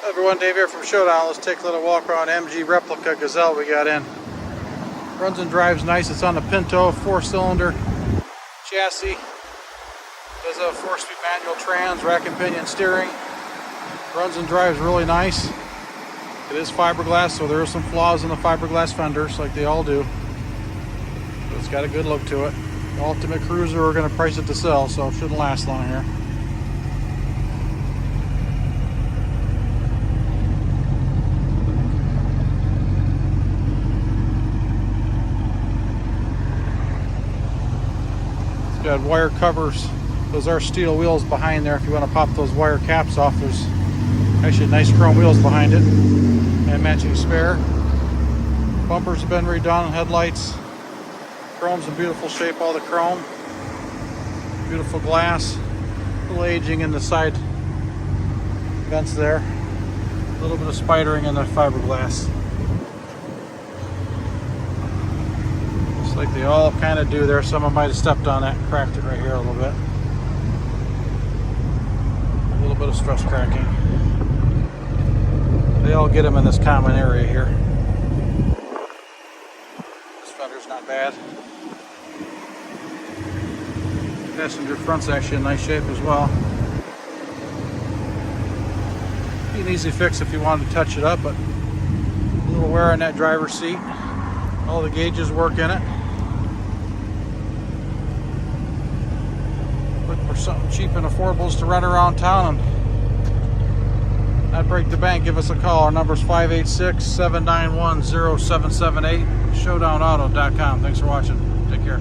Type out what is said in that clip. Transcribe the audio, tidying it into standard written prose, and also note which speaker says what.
Speaker 1: Everyone, Dave here from Showdown. Let's take a little walk around MG replica Gazelle we got in. Runs and drives nice. It's on a Pinto 4-cylinder chassis. Does a 4-speed manual trans, rack and pinion steering. Runs and drives really nice. It is fiberglass, so there are some flaws in the fiberglass fenders, like they all do. But it's got a good look to it. The ultimate cruiser, we're going to price it to sell, so it shouldn't last long here. Got wire covers. Those are steel wheels behind there. If you want to pop those wire caps off, there's actually nice chrome wheels behind it and matching spare. Bumpers have been redone. Headlights, chrome's in beautiful shape. All the chrome, beautiful glass. A little aging in the side vents there. A little bit of spidering in the fiberglass. Like they all kind of do there. Someone might have stepped on that and cracked it right here a little bit. A little bit of stress cracking. They all get them in this common area here. This fender's not bad. Passenger front's actually in nice shape as well. Be an easy fix if you wanted to touch it up, but a little wear on that driver's seat. All the gauges work in it. Looking for something cheap and affordable to run around town and not break the bank, give us a call. Our number's 586-791-0778. ShowdownAuto.com. Thanks for watching. Take care.